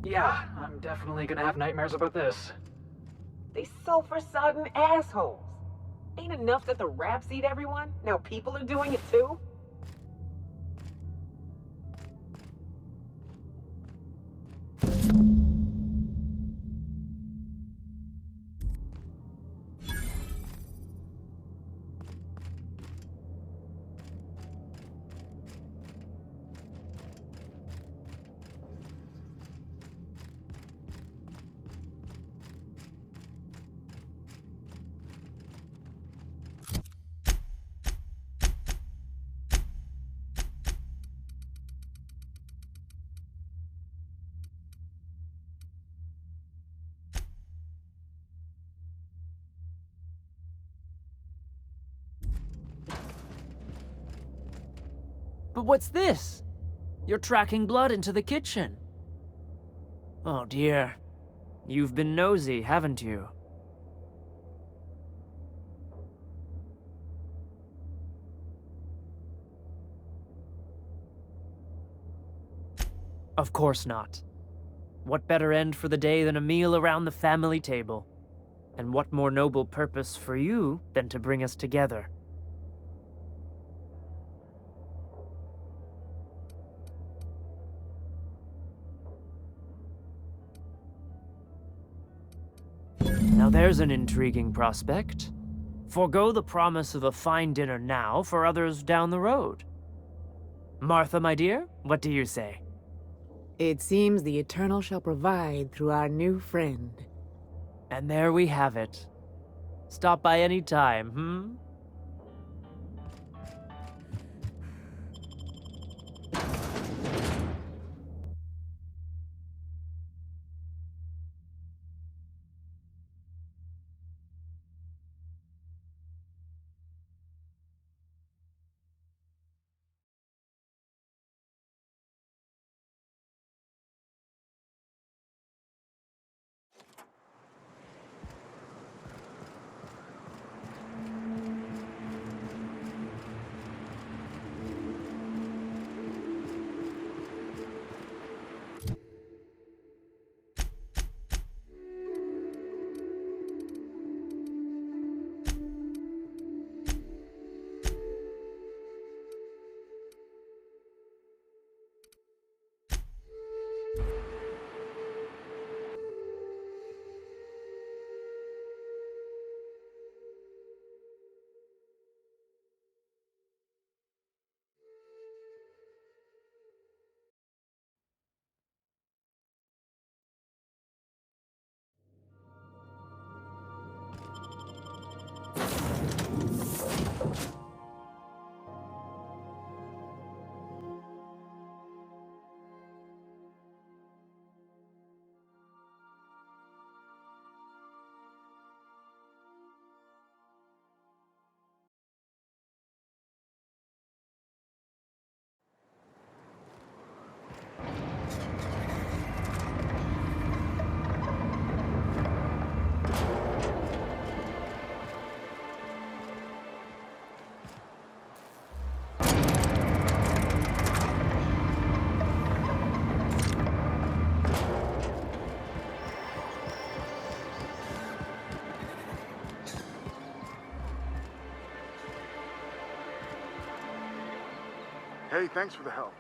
Yeah, I'm definitely gonna have nightmares about this. They sulfur-sodden assholes. Ain't enough that the rats eat everyone? Now people are doing it too? But what's this? You're tracking blood into the kitchen. Oh dear. You've been nosy, haven't you? Of course not. What better end for the day than a meal around the family table? And what more noble purpose for you than to bring us together? Now there's an intriguing prospect. Forgo the promise of a fine dinner now for others down the road. Martha, my dear, what do you say? It seems the Eternal shall provide through our new friend. And there we have it. Stop by any time, hmm? Hey, thanks for the help.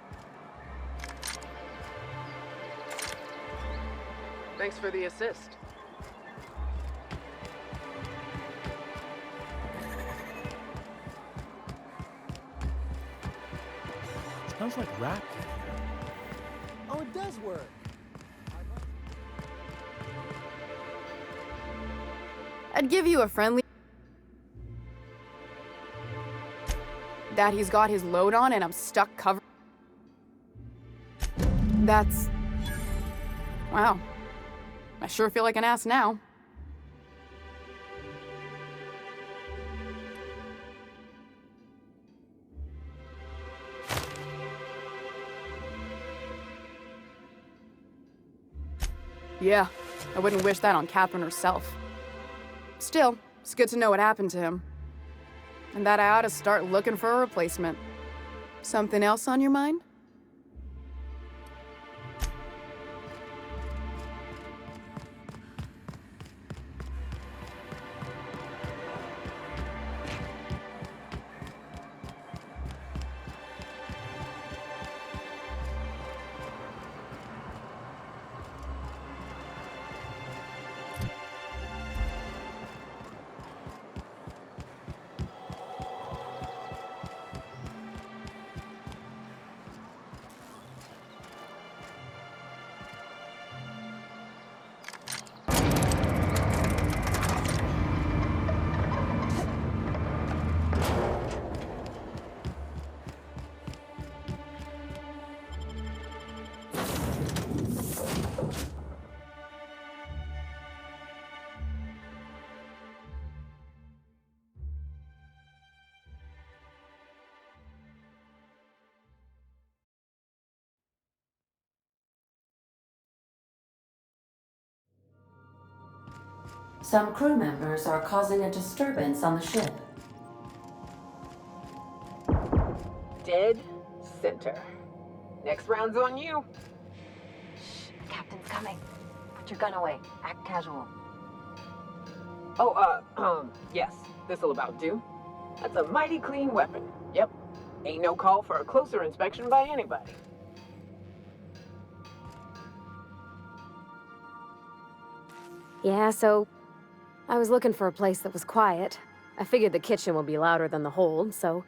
Thanks for the assist. Smells like rat food. Oh, it does work. I'd give you a friendly... that he's got his load on and I'm stuck covered. That's... wow. I sure feel like an ass now. Yeah, I wouldn't wish that on Catherine herself. Still, it's good to know what happened to him. And that I ought to start looking for a replacement. Something else on your mind? Some crew members are causing a disturbance on the ship. Dead center. Next round's on you. The captain's coming. Put your gun away. Act casual. Oh, yes. This'll about do. That's a mighty clean weapon. Yep. Ain't no call for a closer inspection by anybody. Yeah, so I was looking for a place that was quiet. I figured the kitchen would be louder than the hold, so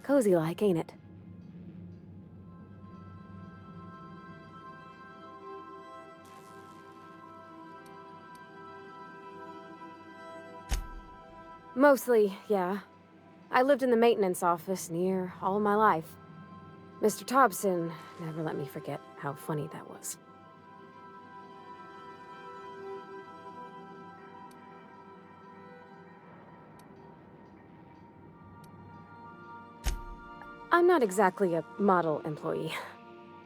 cozy like, ain't it? Mostly, yeah. I lived in the maintenance office near all my life. Mr. Thompson never let me forget how funny that was. I'm not exactly a model employee.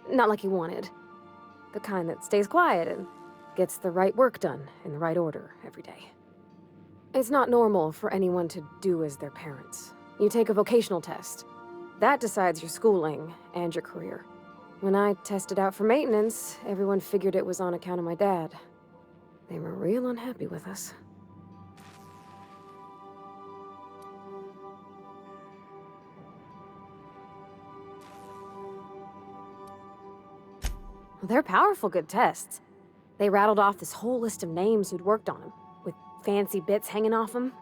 Not like he wanted. The kind that stays quiet and gets the right work done in the right order every day. It's not normal for anyone to do as their parents. You take a vocational test. That decides your schooling and your career. When I tested out for maintenance, everyone figured it was on account of my dad. They were real unhappy with us. Well, they're powerful good tests. They rattled off this whole list of names who'd worked on them, with fancy bits hanging off them.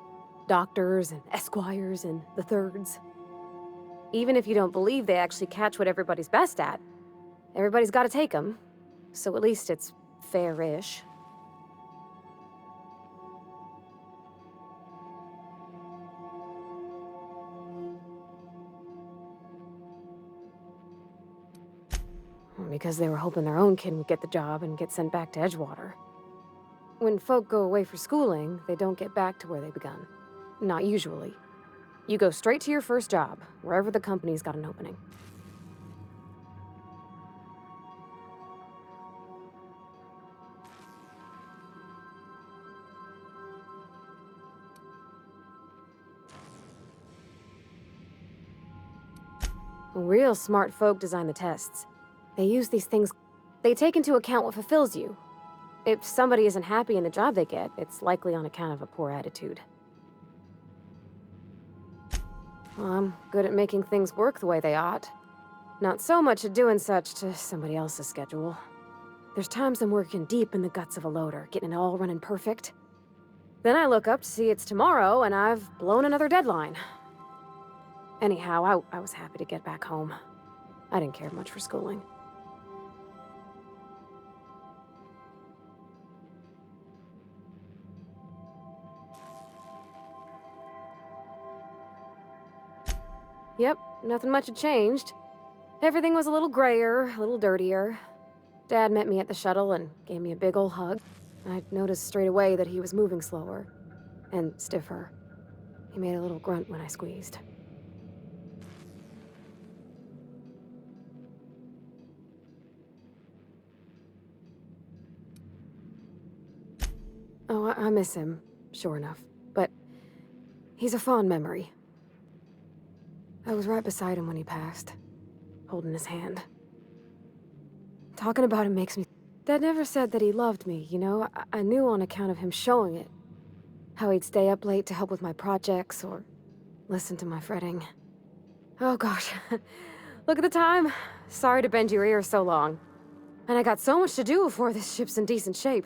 Doctors and esquires and the thirds. Even if you don't believe they actually catch what everybody's best at, everybody's got to take them. So at least it's fair-ish. Because they were hoping their own kid would get the job and get sent back to Edgewater. When folk go away for schooling, they don't get back to where they begun. Not usually. You go straight to your first job, wherever the company's got an opening. Real smart folk design the tests. They use these things. They take into account what fulfills you. If somebody isn't happy in the job they get, it's likely on account of a poor attitude. Well, I'm good at making things work the way they ought. Not so much at doing such to somebody else's schedule. There's times I'm working deep in the guts of a loader, getting it all running perfect. Then I look up to see it's tomorrow, and I've blown another deadline. Anyhow, I was happy to get back home. I didn't care much for schooling. Yep, nothing much had changed. Everything was a little grayer, a little dirtier. Dad met me at the shuttle and gave me a big ol' hug. I noticed straight away that he was moving slower. And stiffer. He made a little grunt when I squeezed. Oh, I miss him, sure enough. But he's a fond memory. I was right beside him when he passed, holding his hand. Talking about him makes me... Dad never said that he loved me, you know? I knew on account of him showing it. How he'd stay up late to help with my projects, or listen to my fretting. Oh gosh, look at the time. Sorry to bend your ear so long. And I got so much to do before this ship's in decent shape.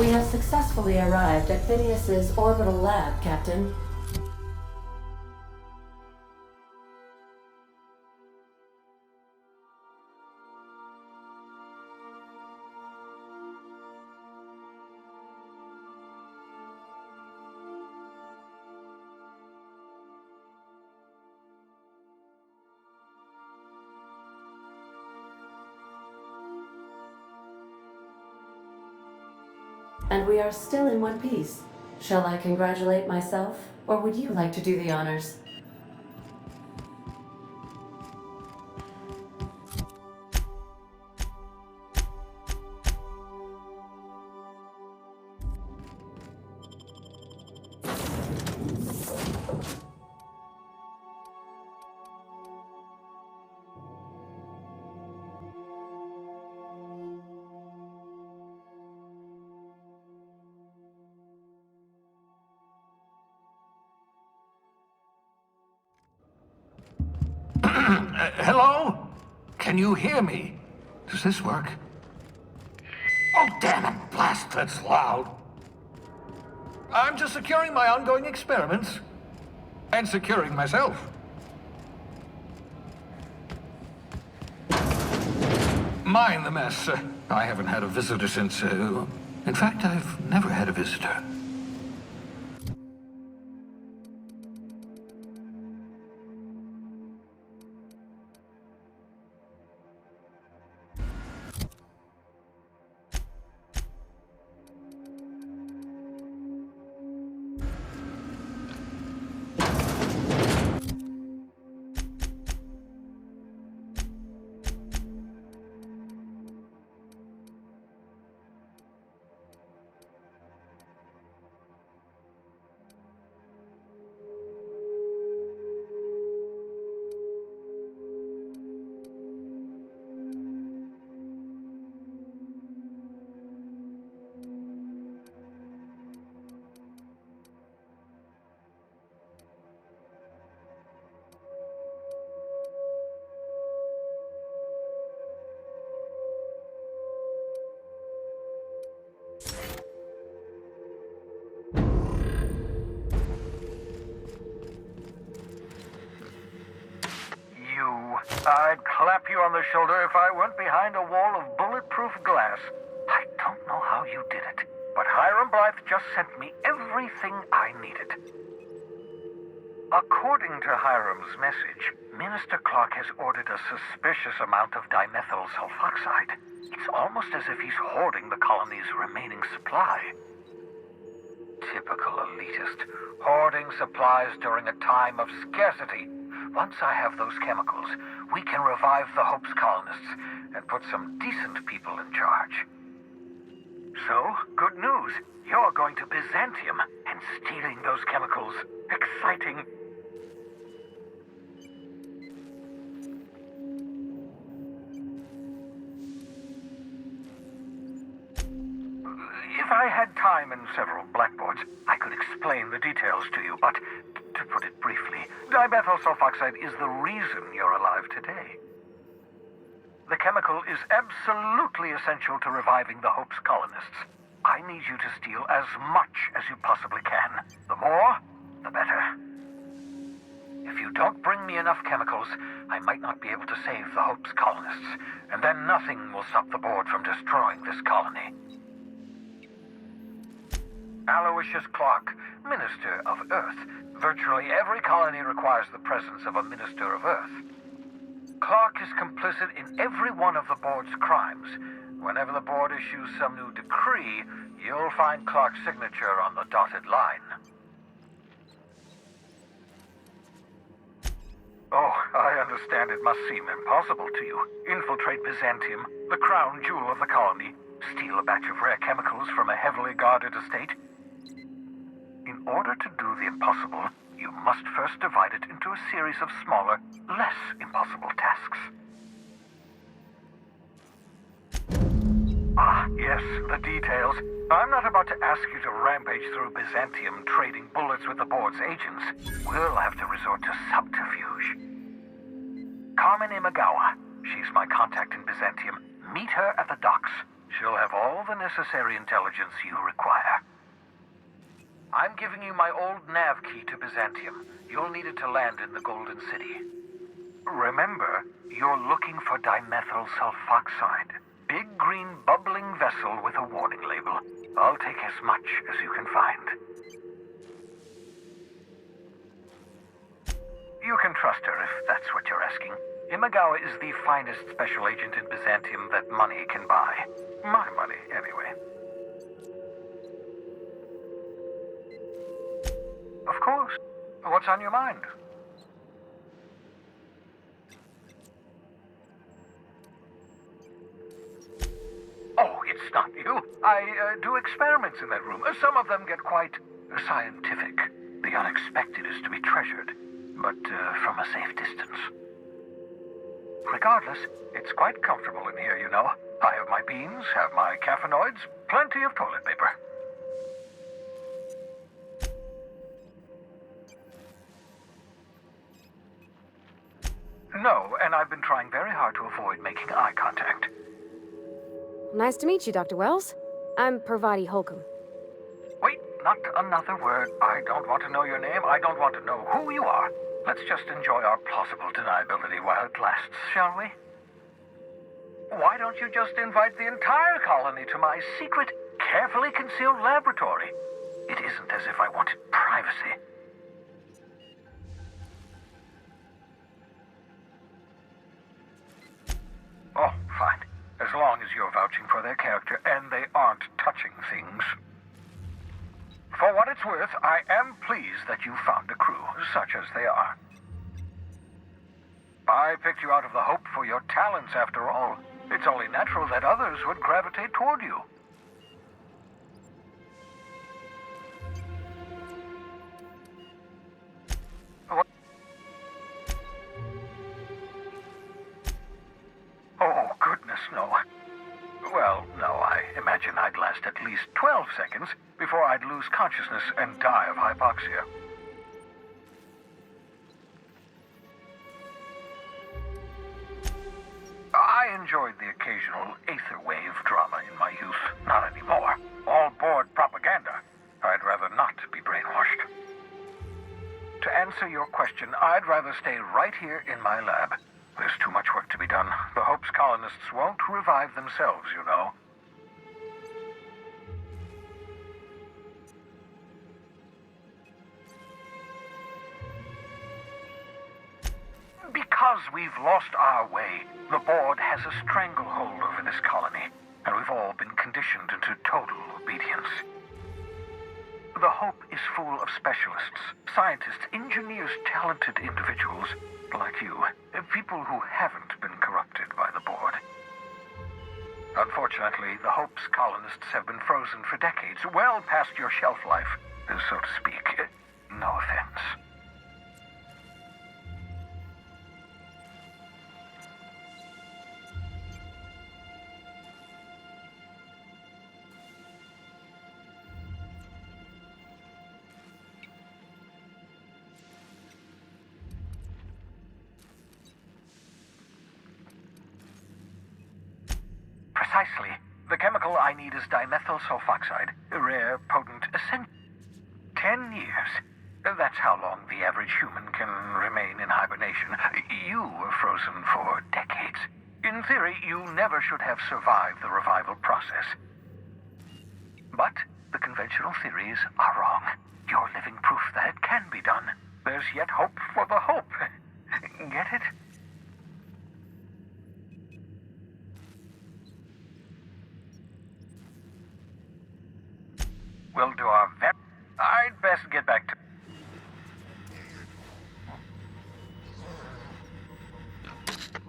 We have successfully arrived at Phineas's orbital lab, Captain. And we are still in one piece. Shall I congratulate myself, or would you like to do the honors? Hello? Can you hear me? Does this work? Oh, damn it! Blast, that's loud. I'm just securing my ongoing experiments. And securing myself. Mind the mess. I haven't had a visitor since, in fact, I've never had a visitor. I'd clap you on the shoulder if I went behind a wall of bulletproof glass. I don't know how you did it, but Hiram Blythe just sent me everything I needed. According to Hiram's message, Minister Clark has ordered a suspicious amount of dimethyl sulfoxide. It's almost as if he's hoarding the colony's remaining supply. Typical elitist, hoarding supplies during a time of scarcity. Once I have those chemicals, we can revive the Hope's colonists and put some decent people in charge. So, good news. You're going to Byzantium and stealing those chemicals. Exciting. If I had time and several blackboards, I could explain the details to you, but to put it briefly, dimethyl sulfoxide is the reason you're alive today. The chemical is absolutely essential to reviving the Hope's colonists. I need you to steal as much as you possibly can. The more, the better. If you don't bring me enough chemicals, I might not be able to save the Hope's colonists, and then nothing will stop the board from destroying this colony. Aloysius Clark, Minister of Earth. Virtually every colony requires the presence of a Minister of Earth. Clark is complicit in every one of the board's crimes. Whenever the board issues some new decree, you'll find Clark's signature on the dotted line. Oh, I understand it must seem impossible to you. Infiltrate Byzantium, the crown jewel of the colony, steal a batch of rare chemicals from a heavily guarded estate. In order to do the impossible, you must first divide it into a series of smaller, less impossible tasks. Ah, yes, the details. I'm not about to ask you to rampage through Byzantium trading bullets with the board's agents. We'll have to resort to subterfuge. Carmen Imagawa. She's my contact in Byzantium. Meet her at the docks. She'll have all the necessary intelligence you require. I'm giving you my old nav key to Byzantium. You'll need it to land in the Golden City. Remember, you're looking for dimethyl sulfoxide. Big green bubbling vessel with a warning label. I'll take as much as you can find. You can trust her if that's what you're asking. Imagawa is the finest special agent in Byzantium that money can buy. My money, anyway. Of course. What's on your mind? Oh, it's not you. I do experiments in that room. Some of them get quite scientific. The unexpected is to be treasured, but from a safe distance. Regardless, it's quite comfortable in here, you know. I have my beans, have my caffeinoids, plenty of toilet paper. No, and I've been trying very hard to avoid making eye contact. Nice to meet you, Dr. Wells. I'm Parvati Holcomb. Wait, not another word. I don't want to know your name. I don't want to know who you are. Let's just enjoy our plausible deniability while it lasts, shall we? Why don't you just invite the entire colony to my secret, carefully concealed laboratory? It isn't as if I wanted privacy. Oh, fine. As long as you're vouching for their character and they aren't touching things. For what it's worth, I am pleased that you found a crew, such as they are. I picked you out of the hope for your talents, after all. It's only natural that others would gravitate toward you. Oh, goodness, no. Well, no, I imagine I'd last at least 12 seconds before I'd lose consciousness and die of hypoxia. I enjoyed the occasional aether wave drama in my youth. Not anymore. All board propaganda. I'd rather not be brainwashed. To answer your question, I'd rather stay right here in my lab. There's too much work to be done. The Hope's colonists won't revive themselves, you know. Because we've lost our way, the board has a stranglehold over this colony, and we've all been conditioned into total obedience. The Hope is full of specialists, scientists, engineers, talented individuals like you, people who haven't been corrupted by the board. Unfortunately, the Hope's colonists have been frozen for decades, well past your shelf life, so to speak. No offense. Precisely. The chemical I need is dimethyl sulfoxide, a rare, potent, essential. 10 years. That's how long the average human can remain in hibernation. You were frozen for decades. In theory, you never should have survived the revival process. But the conventional theories are wrong. You're living proof that it can be done. There's yet hope for the Hope. Get it? We'll do our very... I'd best get back to...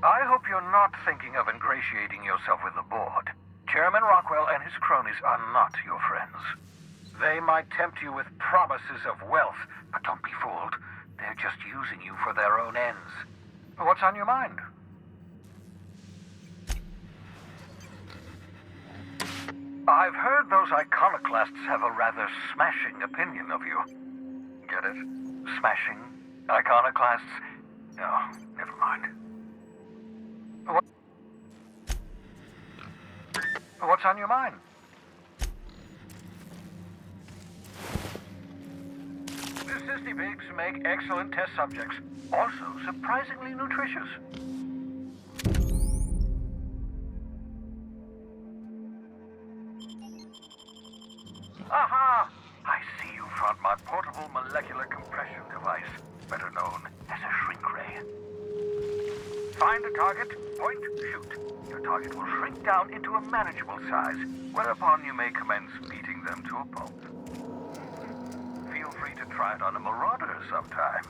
I hope you're not thinking of ingratiating yourself with the board. Chairman Rockwell and his cronies are not your friends. They might tempt you with promises of wealth, but don't be fooled. They're just using you for their own ends. What's on your mind? I've heard those iconoclasts have a rather smashing opinion of you. Get it? Smashing? Iconoclasts? Oh, never mind. What? What's on your mind? The cysty pigs make excellent test subjects. Also surprisingly nutritious. Aha! I see you found my portable molecular compression device, better known as a shrink ray. Find a target, point, shoot. Your target will shrink down into a manageable size, whereupon you may commence beating them to a pulp. Feel free to try it on a marauder sometime.